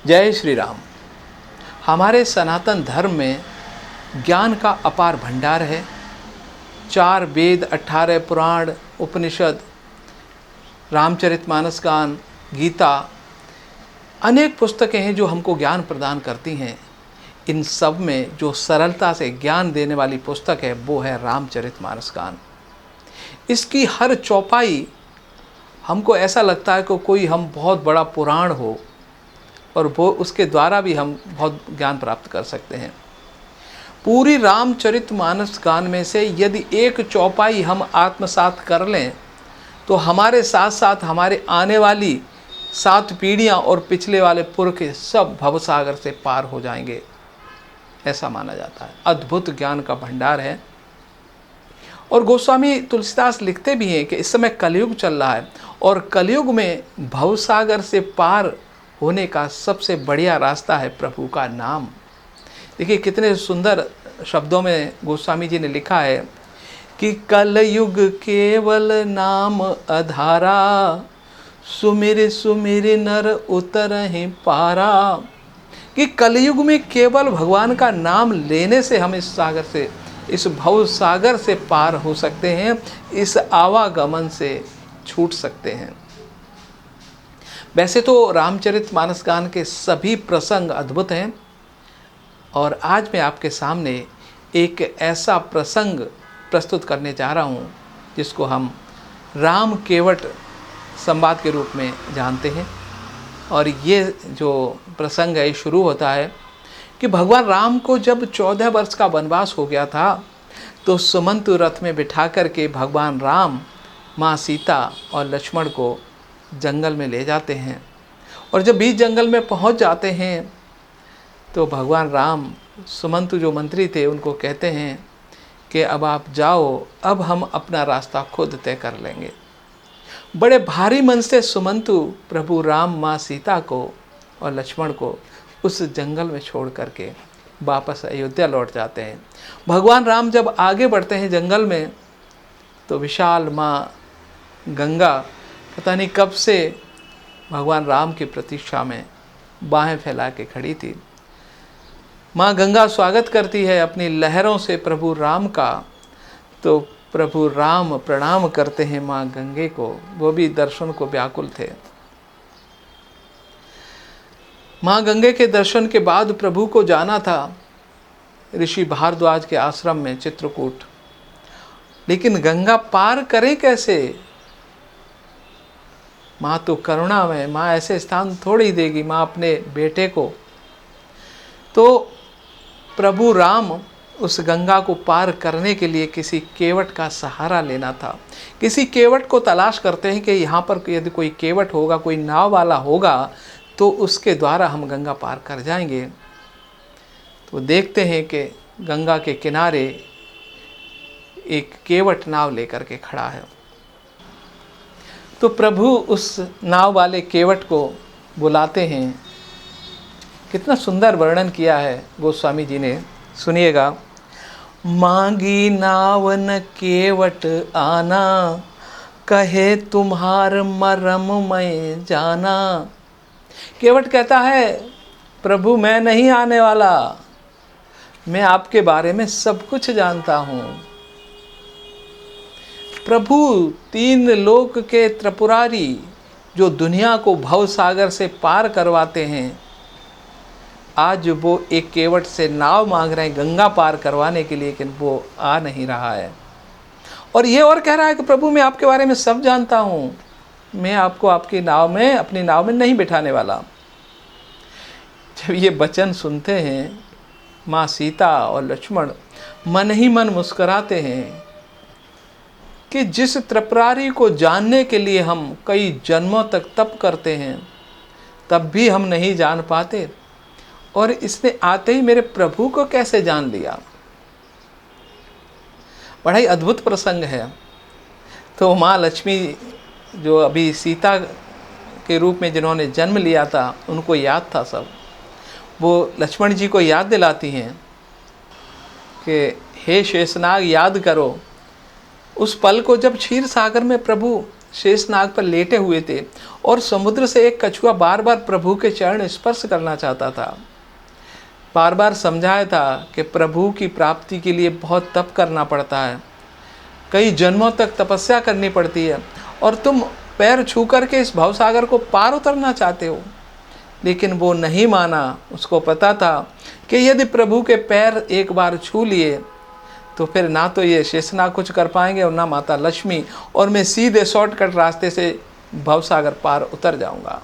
जय श्री राम। हमारे सनातन धर्म में ज्ञान का अपार भंडार है। 4 वेद, 18 पुराण, उपनिषद, रामचरितमानस गान, गीता, अनेक पुस्तकें हैं जो हमको ज्ञान प्रदान करती हैं। इन सब में जो सरलता से ज्ञान देने वाली पुस्तक है वो है रामचरितमानस गान। इसकी हर चौपाई हमको ऐसा लगता है कि कोई हम बहुत बड़ा पुराण हो और वो उसके द्वारा भी हम बहुत ज्ञान प्राप्त कर सकते हैं। पूरी रामचरितमानस गान में से यदि एक चौपाई हम आत्मसात कर लें तो हमारे साथ साथ हमारे आने वाली 7 पीढ़ियां और पिछले वाले पुरख सब भवसागर से पार हो जाएंगे, ऐसा माना जाता है। अद्भुत ज्ञान का भंडार है। और गोस्वामी तुलसीदास लिखते भी हैं कि इस समय कलयुग चल रहा है और कलयुग में भवसागर से पार होने का सबसे बढ़िया रास्ता है प्रभु का नाम। देखिए कितने सुंदर शब्दों में गोस्वामी जी ने लिखा है कि कलयुग केवल नाम आधारा, सुमिर सुमिर नर उतरहि पारा। कि कलयुग में केवल भगवान का नाम लेने से हम इस सागर से, इस भव सागर से पार हो सकते हैं, इस आवागमन से छूट सकते हैं। वैसे तो रामचरितमानस गान के सभी प्रसंग अद्भुत हैं और आज मैं आपके सामने एक ऐसा प्रसंग प्रस्तुत करने जा रहा हूँ जिसको हम राम केवट संवाद के रूप में जानते हैं। और ये जो प्रसंग है शुरू होता है कि भगवान राम को जब 14 वर्ष का वनवास हो गया था तो सुमंतु रथ में बिठा करके भगवान राम माँ सीता और लक्ष्मण को जंगल में ले जाते हैं। और जब बीच जंगल में पहुंच जाते हैं तो भगवान राम सुमंतु जो मंत्री थे उनको कहते हैं कि अब आप जाओ, अब हम अपना रास्ता खुद तय कर लेंगे। बड़े भारी मन से सुमंतु प्रभु राम माँ सीता को और लक्ष्मण को उस जंगल में छोड़ करके वापस अयोध्या लौट जाते हैं। भगवान राम जब आगे बढ़ते हैं जंगल में तो विशाल माँ गंगा पता नहीं कब से भगवान राम की प्रतीक्षा में बाहें फैला के खड़ी थी। माँ गंगा स्वागत करती है अपनी लहरों से प्रभु राम का, तो प्रभु राम प्रणाम करते हैं माँ गंगे को, वो भी दर्शन को व्याकुल थे। माँ गंगे के दर्शन के बाद प्रभु को जाना था ऋषि भारद्वाज के आश्रम में चित्रकूट, लेकिन गंगा पार करे कैसे? माँ तो करुणा में, माँ ऐसे स्थान थोड़ी देगी माँ अपने बेटे को। तो प्रभु राम उस गंगा को पार करने के लिए किसी केवट का सहारा लेना था। किसी केवट को तलाश करते हैं कि यहाँ पर यदि कोई केवट होगा, कोई नाव वाला होगा तो उसके द्वारा हम गंगा पार कर जाएंगे। तो देखते हैं कि गंगा के किनारे एक केवट नाव लेकर के खड़ा है। तो प्रभु उस नाव वाले केवट को बुलाते हैं। कितना सुंदर वर्णन किया है गोस्वामी जी ने, सुनिएगा। मांगी नाव न केवट आना, कहे तुम्हार मरम मैं जाना। केवट कहता है प्रभु मैं नहीं आने वाला, मैं आपके बारे में सब कुछ जानता हूँ। प्रभु 3 लोक के त्रिपुरारी जो दुनिया को भवसागर से पार करवाते हैं, आज वो एक केवट से नाव मांग रहे हैं गंगा पार करवाने के लिए, लेकिन वो आ नहीं रहा है। और ये और कह रहा है कि प्रभु मैं आपके बारे में सब जानता हूँ, मैं आपको आपकी नाव में, अपनी नाव में नहीं बिठाने वाला। जब ये वचन सुनते हैं माँ सीता और लक्ष्मण मन ही मन मुस्कुराते हैं कि जिस त्रिपुरारी को जानने के लिए हम कई जन्मों तक तप करते हैं तब भी हम नहीं जान पाते, और इसने आते ही मेरे प्रभु को कैसे जान लिया। बड़ा ही अद्भुत प्रसंग है। तो माँ लक्ष्मी जो अभी सीता के रूप में जिन्होंने जन्म लिया था उनको याद था सब, वो लक्ष्मण जी को याद दिलाती हैं कि हे शेषनाग याद करो उस पल को जब क्षीर सागर में प्रभु शेषनाग पर लेटे हुए थे और समुद्र से एक कछुआ बार बार प्रभु के चरण स्पर्श करना चाहता था। बार बार समझाया था कि प्रभु की प्राप्ति के लिए बहुत तप करना पड़ता है, कई जन्मों तक तपस्या करनी पड़ती है, और तुम पैर छू करके इस भवसागर को पार उतरना चाहते हो। लेकिन वो नहीं माना। उसको पता था कि यदि प्रभु के पैर एक बार छू लिए तो फिर ना तो ये शेषनाग कुछ कर पाएंगे और ना माता लक्ष्मी, और मैं सीधे शॉर्टकट रास्ते से भवसागर पार उतर जाऊंगा।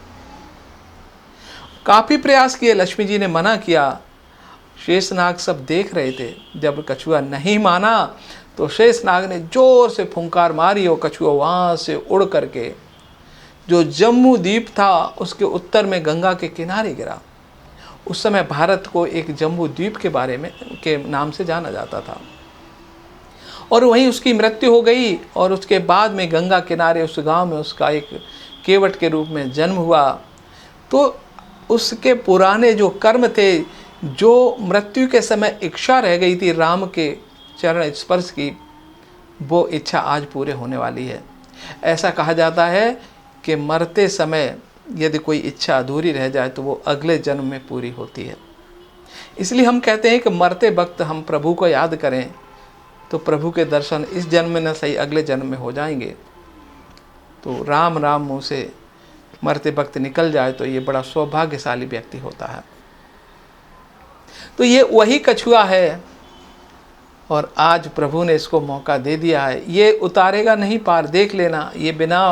काफ़ी प्रयास किए, लक्ष्मी जी ने मना किया। शेषनाग सब देख रहे थे। जब कछुआ नहीं माना तो शेषनाग ने जोर से फुंकार मारी और कछुआ वहाँ से उड़ करके जो जम्मू द्वीप था उसके उत्तर में गंगा के किनारे गिरा। उस समय भारत को एक जम्बू द्वीप के बारे में के नाम से जाना जाता था, और वहीं उसकी मृत्यु हो गई। और उसके बाद में गंगा किनारे उस गांव में उसका एक केवट के रूप में जन्म हुआ। तो उसके पुराने जो कर्म थे, जो मृत्यु के समय इच्छा रह गई थी राम के चरण स्पर्श की, वो इच्छा आज पूरे होने वाली है। ऐसा कहा जाता है कि मरते समय यदि कोई इच्छा अधूरी रह जाए तो वो अगले जन्म में पूरी होती है। इसलिए हम कहते हैं कि मरते वक्त हम प्रभु को याद करें तो प्रभु के दर्शन इस जन्म में न सही अगले जन्म में हो जाएंगे। तो राम राम मुँह से मरते वक्त निकल जाए तो ये बड़ा सौभाग्यशाली व्यक्ति होता है। तो ये वही कछुआ है, और आज प्रभु ने इसको मौका दे दिया है। ये उतारेगा नहीं पार, देख लेना। ये बिना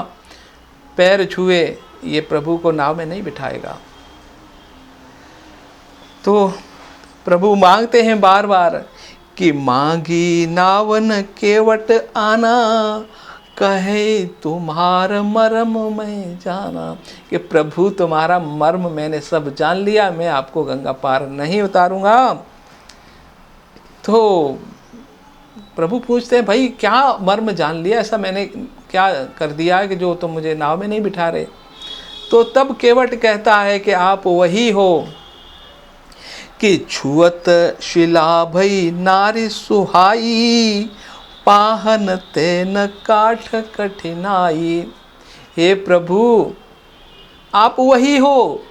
पैर छुए ये प्रभु को नाव में नहीं बिठाएगा। तो प्रभु मांगते हैं बार बार कि मांगी नावन केवट आना, कहे तुम्हार मर्म मैं जाना। कि प्रभु तुम्हारा मर्म मैंने सब जान लिया, मैं आपको गंगा पार नहीं उतारूंगा। तो प्रभु पूछते हैं, भाई क्या मर्म जान लिया, ऐसा मैंने क्या कर दिया है कि जो तुम मुझे नाव में नहीं बिठा रहे। तो तब केवट कहता है कि आप वही हो कि छुअत शिला भई नारी सुहाई, पाहन तेन काठ कठिनाई। हे प्रभु, आप वही हो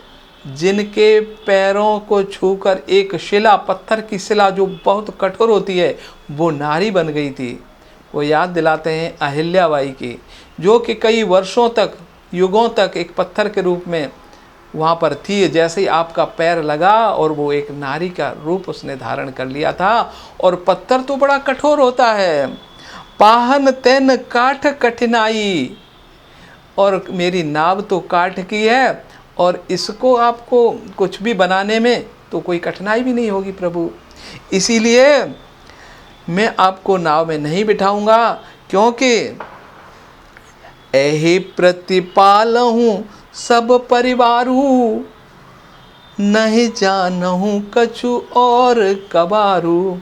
जिनके पैरों को छूकर एक शिला, पत्थर की शिला जो बहुत कठोर होती है, वो नारी बन गई थी। वो याद दिलाते हैं अहिल्याबाई की, जो कि कई वर्षों तक, युगों तक एक पत्थर के रूप में वहाँ पर थी। जैसे ही आपका पैर लगा और वो एक नारी का रूप उसने धारण कर लिया था। और पत्थर तो बड़ा कठोर होता है। पाहन तेन काठ कठिनाई, और मेरी नाव तो काठ की है, और इसको आपको कुछ भी बनाने में तो कोई कठिनाई भी नहीं होगी प्रभु। इसीलिए मैं आपको नाव में नहीं बिठाऊंगा, क्योंकि ऐहि प्रतिपालहूँ सब परिवारू, नहीं जानहूँ कछु और कबारू।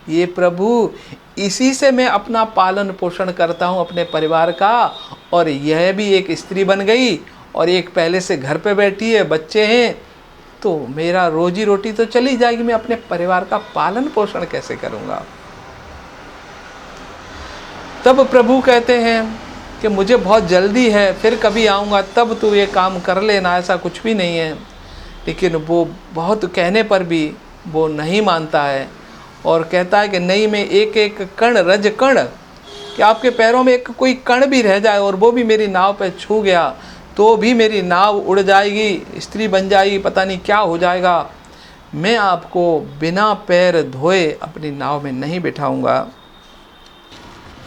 ये प्रभु, इसी से मैं अपना पालन पोषण करता हूँ अपने परिवार का। और यह भी एक स्त्री बन गई और एक पहले से घर पे बैठी है, बच्चे हैं, तो मेरा रोजी रोटी तो चली जाएगी, मैं अपने परिवार का पालन पोषण कैसे करूँगा। तब प्रभु कहते हैं कि मुझे बहुत जल्दी है, फिर कभी आऊँगा तब तू ये काम कर लेना, ऐसा कुछ भी नहीं है। लेकिन वो बहुत कहने पर भी वो नहीं मानता है और कहता है कि नहीं, मैं एक एक कण रज कण, कि आपके पैरों में एक कोई कण भी रह जाए और वो भी मेरी नाव पे छू गया तो भी मेरी नाव उड़ जाएगी, स्त्री बन जाएगी, पता नहीं क्या हो जाएगा। मैं आपको बिना पैर धोए अपनी नाव में नहीं बिठाऊंगा।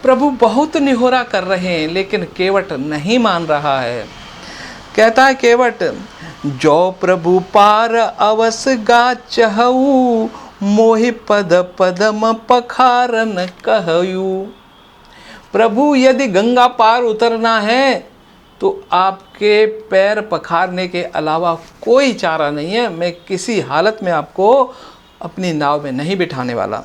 प्रभु बहुत निहोरा कर रहे हैं, लेकिन केवट नहीं मान रहा है। कहता है केवट, जो प्रभु पार अवस गा चहऊ, मोहि पद पदम पखारन कहयू। प्रभु, यदि गंगा पार उतरना है तो आपके पैर पखारने के अलावा कोई चारा नहीं है। मैं किसी हालत में आपको अपनी नाव में नहीं बिठाने वाला।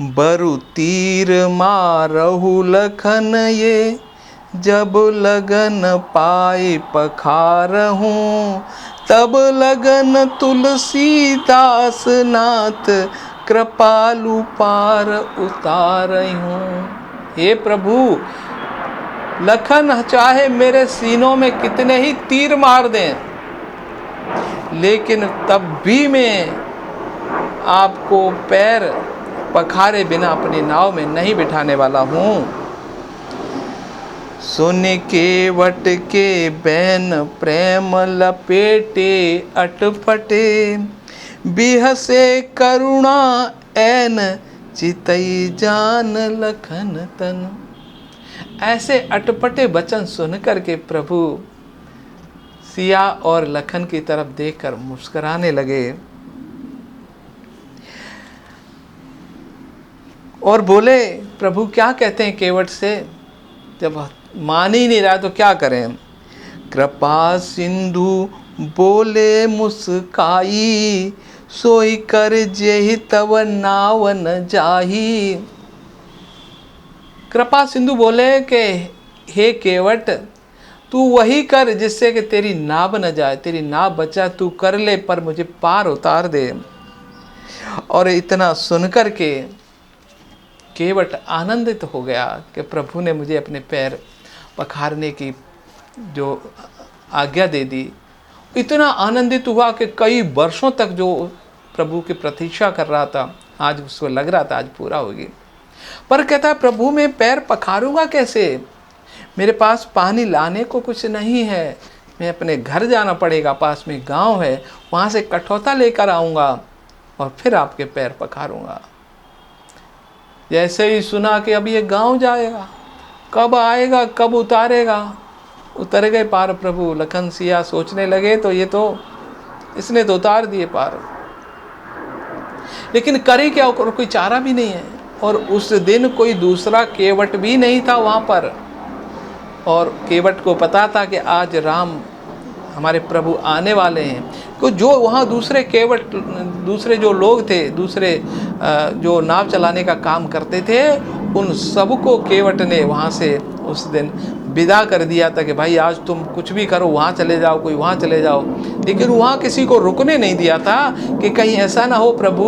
बरु तीर मारहु लखन ये, जब लगन पाए पखारहूँ, तब लगन तुलसीदास नाथ कृपालु पार उतारहूँ। हे प्रभु, लखन चाहे मेरे सीनों में कितने ही तीर मार दें, लेकिन तब भी मैं आपको पैर पखारे बिना अपनी नाव में नहीं बिठाने वाला हूँ। सुन केवट के बैन प्रेम लपेटे अटपटे, बिहसे करुणा ऐन चितई जान लखन तन। ऐसे अटपटे वचन सुन करके प्रभु सिया और लखन की तरफ देखकर मुस्कुराने लगे और बोले, प्रभु क्या कहते हैं केवट से, जब मान ही नहीं रहा तो क्या करें। कृपा सिंधु बोले मुस्काई, सोई कर जेहि तव नाव न जाही। कृपा सिंधु बोले कि हे केवट, तू वही कर जिससे कि तेरी नाव न जाए, तेरी नाव बचा तू कर ले, पर मुझे पार उतार दे। और इतना सुनकर के केवट आनंदित हो गया कि प्रभु ने मुझे अपने पैर पखारने की जो आज्ञा दे दी। इतना आनंदित हुआ कि कई वर्षों तक जो प्रभु की प्रतीक्षा कर रहा था, आज उसको लग रहा था आज पूरा होगी। पर कहता है, प्रभु मैं पैर पखारूंगा कैसे, मेरे पास पानी लाने को कुछ नहीं है, मैं अपने घर जाना पड़ेगा, पास में गांव है, वहाँ से कठौता लेकर आऊँगा और फिर आपके पैर पखारूंगा। जैसे ही सुना कि अब ये गांव जाएगा, कब आएगा, कब उतारेगा, उतर गए पार प्रभु। लखन सिया सोचने लगे तो ये तो इसने तो उतार दिए पार, लेकिन करे क्या, और कोई चारा भी नहीं है। और उस दिन कोई दूसरा केवट भी नहीं था वहाँ पर, और केवट को पता था कि आज राम हमारे प्रभु आने वाले हैं। तो जो वहाँ दूसरे केवट, दूसरे जो लोग थे, दूसरे जो नाव चलाने का काम करते थे, उन सबको केवट ने वहाँ से उस दिन विदा कर दिया था कि भाई आज तुम कुछ भी करो, वहाँ चले जाओ, कोई वहाँ चले जाओ। लेकिन वहाँ किसी को रुकने नहीं दिया था कि कहीं ऐसा ना हो प्रभु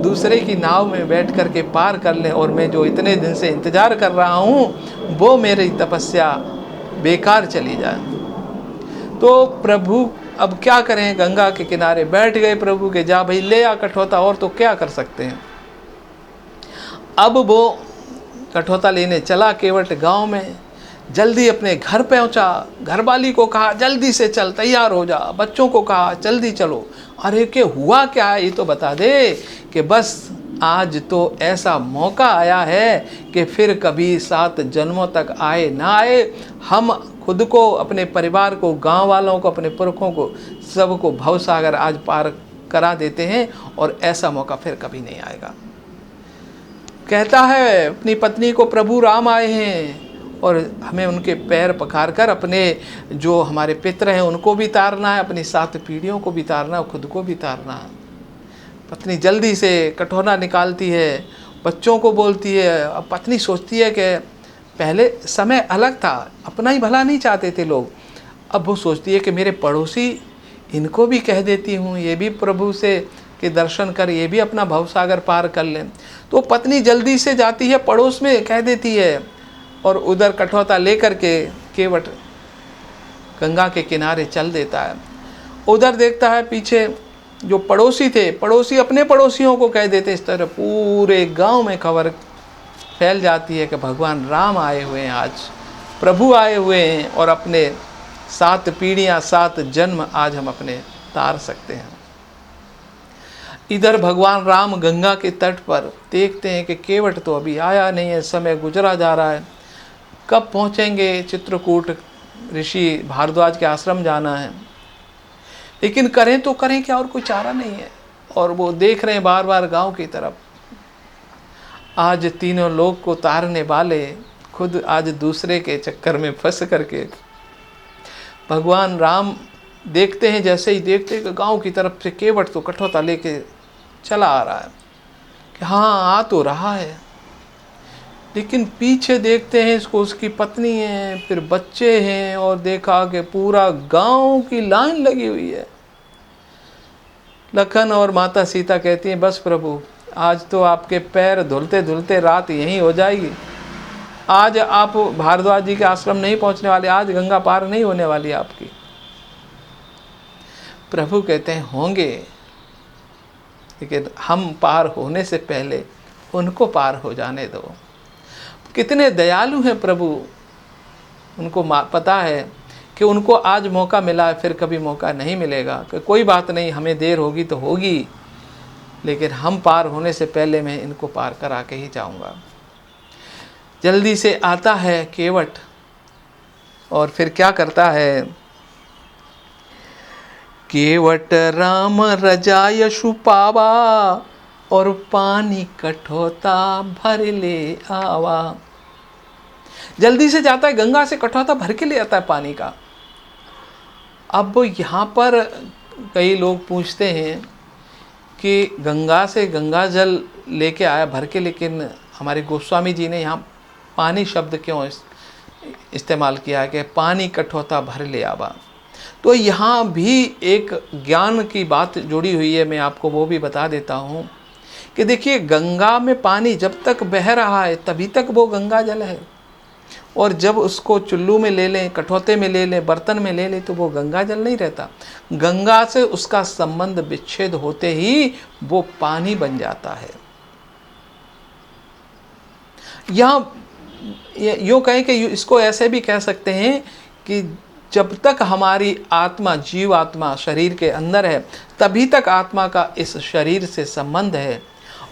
दूसरे की नाव में बैठ कर के पार कर लें और मैं जो इतने दिन से इंतज़ार कर रहा हूँ वो मेरी तपस्या बेकार चली जाए। तो प्रभु अब क्या करें, गंगा के किनारे बैठ गए प्रभु के, जा भाई ले आ कठौता, और तो क्या कर सकते हैं। अब वो कठौता लेने चला केवट गांव में, जल्दी अपने घर पहुंचा, घरवाली को कहा जल्दी से चल, तैयार हो जा, बच्चों को कहा जल्दी चलो। अरे के हुआ क्या है ये तो बता दे, कि बस आज तो ऐसा मौका आया है कि फिर कभी 7 जन्मों तक आए ना आए, हम खुद को, अपने परिवार को, गांव वालों को, अपने पुरखों को, सबको भवसागर आज पार करा देते हैं और ऐसा मौका फिर कभी नहीं आएगा। कहता है अपनी पत्नी को, प्रभु राम आए हैं और हमें उनके पैर पखार कर अपने जो हमारे पितर हैं उनको भी तारना है, अपनी 7 पीढ़ियों को भी तारना है, खुद को भी तारना है। पत्नी जल्दी से कटोरा निकालती है, बच्चों को बोलती है। अब पत्नी सोचती है कि पहले समय अलग था, अपना ही भला नहीं चाहते थे लोग, अब वो सोचती है कि मेरे पड़ोसी, इनको भी कह देती हूँ, ये भी प्रभु से के दर्शन कर, ये भी अपना भवसागर पार कर लें। तो पत्नी जल्दी से जाती है पड़ोस में, कह देती है, और उधर कठौता लेकर के केवट गंगा के किनारे चल देता है। उधर देखता है पीछे जो पड़ोसी थे, पड़ोसी अपने पड़ोसियों को कह देते, इस तरह पूरे गांव में खबर फैल जाती है कि भगवान राम आए हुए हैं, आज प्रभु आए हुए हैं और अपने 7 पीढ़ियाँ 7 जन्म आज हम अपने तार सकते हैं। इधर भगवान राम गंगा के तट पर देखते हैं कि केवट तो अभी आया नहीं है, समय गुजरा जा रहा है, कब पहुँचेंगे। चित्रकूट ऋषि भारद्वाज के आश्रम जाना है, लेकिन करें तो करें क्या, और कोई चारा नहीं है। और वो देख रहे हैं बार बार गांव की तरफ। आज तीनों लोग को तारने वाले खुद आज दूसरे के चक्कर में फंस करके भगवान राम देखते हैं, जैसे ही देखते हैं कि गांव की तरफ से केवट तो कठौता लेके चला आ रहा है कि हाँ आ तो रहा है, लेकिन पीछे देखते हैं इसको, उसकी पत्नी है, फिर बच्चे हैं, और देखा कि पूरा गांव की लाइन लगी हुई है। लखन और माता सीता कहती हैं, बस प्रभु आज तो आपके पैर धुलते धुलते रात यहीं हो जाएगी। आज आप भारद्वाज जी के आश्रम नहीं पहुंचने वाले, आज गंगा पार नहीं होने वाली आपकी। प्रभु कहते हैं होंगे, लेकिन हम पार होने से पहले उनको पार हो जाने दो। कितने दयालु हैं प्रभु, उनको पता है कि उनको आज मौका मिला है, फिर कभी मौका नहीं मिलेगा। कि कोई बात नहीं, हमें देर होगी तो होगी, लेकिन हम पार होने से पहले मैं इनको पार करा के ही जाऊंगा। जल्दी से आता है केवट और फिर क्या करता है, केवट राम रजाय सुपावा और पानी कठोता भर ले आवा। जल्दी से जाता है, गंगा से कठोता भर के ले आता है पानी का। अब यहाँ पर कई लोग पूछते हैं कि गंगा से गंगा जल लेके आया भर के, लेकिन हमारे गोस्वामी जी ने यहाँ पानी शब्द क्यों इस्तेमाल किया है कि पानी कठोता भर ले आवा। तो यहाँ भी एक ज्ञान की बात जुड़ी हुई है, मैं आपको वो भी बता देता हूँ कि देखिए, गंगा में पानी जब तक बह रहा है तभी तक वो गंगा जल है, और जब उसको चुल्लू में ले लें, कठौते में ले लें, बर्तन में ले लें तो वो गंगा जल नहीं रहता। गंगा से उसका संबंध विच्छेद होते ही वो पानी बन जाता है। यहाँ यूँ कहें कि इसको ऐसे भी कह सकते हैं कि जब तक हमारी आत्मा, जीव आत्मा शरीर के अंदर है, तभी तक आत्मा का इस शरीर से संबंध है,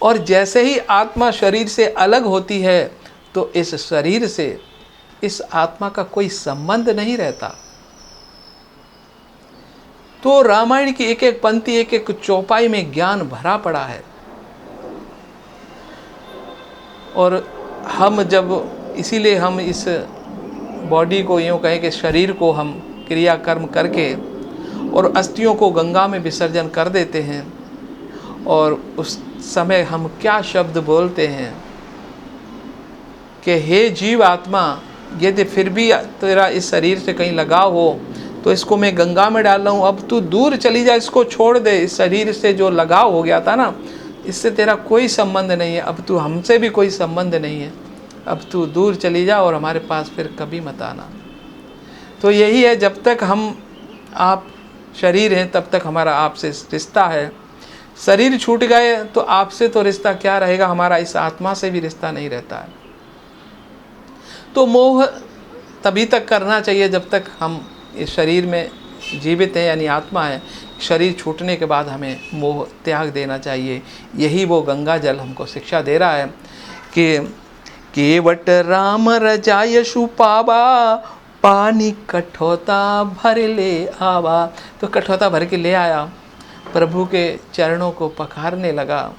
और जैसे ही आत्मा शरीर से अलग होती है तो इस शरीर से इस आत्मा का कोई संबंध नहीं रहता। तो रामायण की एक एक पंक्ति, एक एक चौपाई में ज्ञान भरा पड़ा है। और हम जब, इसीलिए हम इस बॉडी को, यूँ कहें कि शरीर को हम क्रियाकर्म करके और अस्थियों को गंगा में विसर्जन कर देते हैं, और उस समय हम क्या शब्द बोलते हैं कि हे जीव आत्मा, यदि फिर भी तेरा इस शरीर से कहीं लगाव हो तो इसको मैं गंगा में डाल रहा हूँ, अब तू दूर चली जा, इसको छोड़ दे। इस शरीर से जो लगाव हो गया था ना, इससे तेरा कोई संबंध नहीं है, अब तू, हमसे भी कोई संबंध नहीं है, अब तू दूर चली जा और हमारे पास फिर कभी मत आना। तो यही है, जब तक हम आप शरीर हैं तब तक हमारा आपसे रिश्ता है। शरीर छूट गए तो आपसे तो रिश्ता क्या रहेगा, हमारा इस आत्मा से भी रिश्ता नहीं रहता है। तो मोह तभी तक करना चाहिए जब तक हम इस शरीर में जीवित हैं, यानी आत्मा है। शरीर छूटने के बाद हमें मोह त्याग देना चाहिए। यही वो गंगा जल हमको शिक्षा दे रहा है कि केवट राम रजाय सुपावा पानी कठौता भर ले आवा। तो कठौता भर के ले आया, प्रभु के चरणों को पखारने लगा,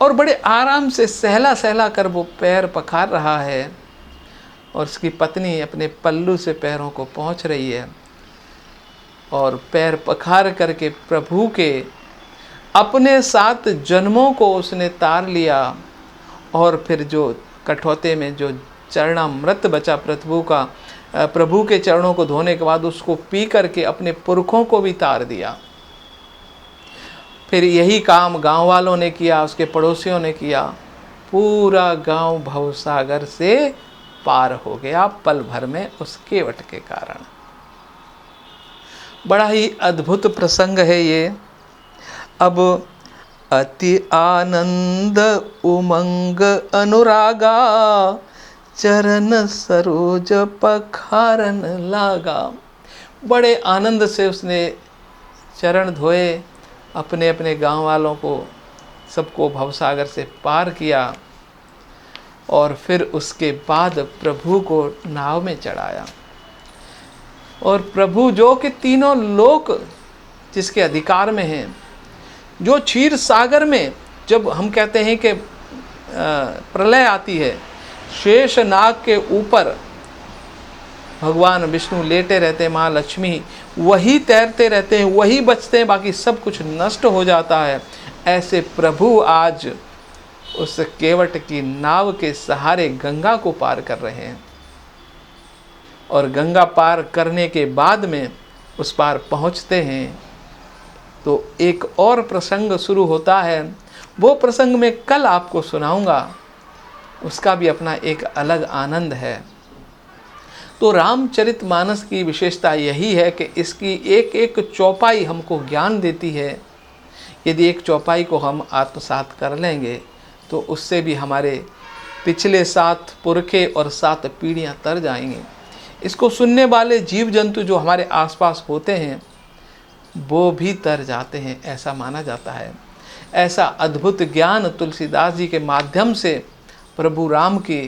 और बड़े आराम से सहला सहला कर वो पैर पखार रहा है, और उसकी पत्नी अपने पल्लू से पैरों को पोंछ रही है, और पैर पखार करके प्रभु के अपने 7 जन्मों को उसने तार लिया। और फिर जो कठौते में जो चरणामृत बचा प्रभु का, प्रभु के चरणों को धोने के बाद उसको पी करके अपने पुरखों को भी तार दिया। फिर यही काम गांव वालों ने किया, उसके पड़ोसियों ने किया। पूरा गांव भवसागर से पार हो गया पल भर में उस केवट के कारण। बड़ा ही अद्भुत प्रसंग है ये। अब अति आनंद उमंग अनुरागा चरण सरोज पखारन लागा। बड़े आनंद से उसने चरण धोए, अपने अपने गांव वालों को सबको भवसागर से पार किया, और फिर उसके बाद प्रभु को नाव में चढ़ाया। और प्रभु जो कि तीनों लोक जिसके अधिकार में हैं, जो क्षीर सागर में, जब हम कहते हैं कि प्रलय आती है, शेष नाग के ऊपर भगवान विष्णु लेटे रहते हैं, माँ लक्ष्मी वही तैरते रहते हैं, वही बचते हैं, बाकी सब कुछ नष्ट हो जाता है। ऐसे प्रभु आज उस केवट की नाव के सहारे गंगा को पार कर रहे हैं, और गंगा पार करने के बाद में उस पार पहुँचते हैं तो एक और प्रसंग शुरू होता है। वो प्रसंग मैं कल आपको सुनाऊंगा, उसका भी अपना एक अलग आनंद है। तो रामचरितमानस की विशेषता यही है कि इसकी एक एक चौपाई हमको ज्ञान देती है। यदि एक चौपाई को हम आत्मसात कर लेंगे तो उससे भी हमारे पिछले 7 पुरखे और 7 पीढ़ियां तर जाएंगी। इसको सुनने वाले जीव जंतु जो हमारे आसपास होते हैं वो भी तर जाते हैं, ऐसा माना जाता है। ऐसा अद्भुत ज्ञान तुलसीदास जी के माध्यम से प्रभु राम की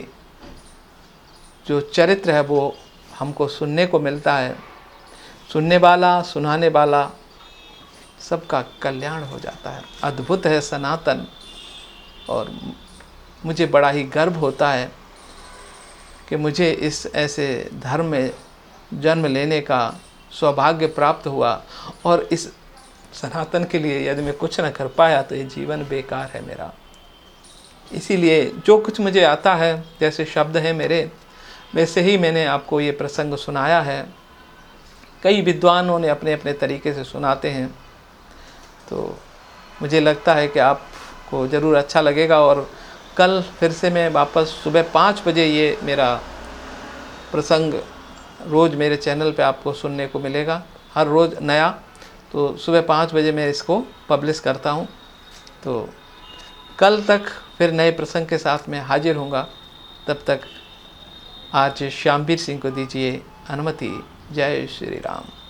जो चरित्र है वो हमको सुनने को मिलता है। सुनने वाला, सुनाने वाला, सबका कल्याण हो जाता है। अद्भुत है सनातन। और मुझे बड़ा ही गर्व होता है कि मुझे इस ऐसे धर्म में जन्म लेने का सौभाग्य प्राप्त हुआ, और इस सनातन के लिए यदि मैं कुछ न कर पाया तो ये जीवन बेकार है मेरा। इसीलिए जो कुछ मुझे आता है, जैसे शब्द हैं मेरे, वैसे ही मैंने आपको ये प्रसंग सुनाया है। कई विद्वानों ने अपने अपने तरीके से सुनाते हैं, तो मुझे लगता है कि आपको ज़रूर अच्छा लगेगा। और कल फिर से मैं वापस सुबह 5 बजे ये मेरा प्रसंग रोज़ मेरे चैनल पे आपको सुनने को मिलेगा, हर रोज़ नया। तो सुबह 5 बजे मैं इसको पब्लिश करता हूँ। तो कल तक फिर नए प्रसंग के साथ मैं हाजिर होऊंगा। तब तक आज श्यामवीर सिंह को दीजिए अनुमति। जय श्री राम।